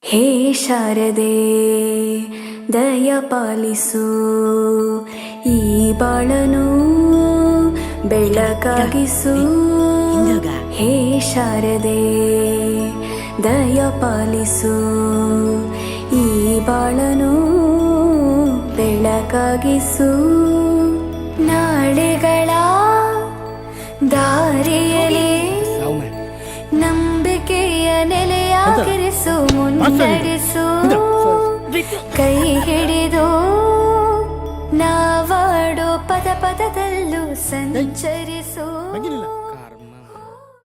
ಹೇ ಶಾರದೆ ದಯ ಪಾಲಿಸು, ಈ ಬಾಳನು ಬೆಳಕಾಗಿಸು. ಹೇ ಶಾರದೆ ದಯ ಪಾಲಿಸು, ಈ ಬಾಳನು ಬೆಳಕಾಗಿಸು. ನಾಳೆಗಳ ದಾರಿಯಲ್ಲಿ ನಂಬಿಕೆಯ ನೆಲೆಯಾಗಿರಿಸು, ಮುನ್ನಡೆಸು. ಕೈ ಹಿಡಿದು ನಾವಾಡೋ ಪದ ಪದದಲ್ಲೂ ಸಂಚರಿಸು.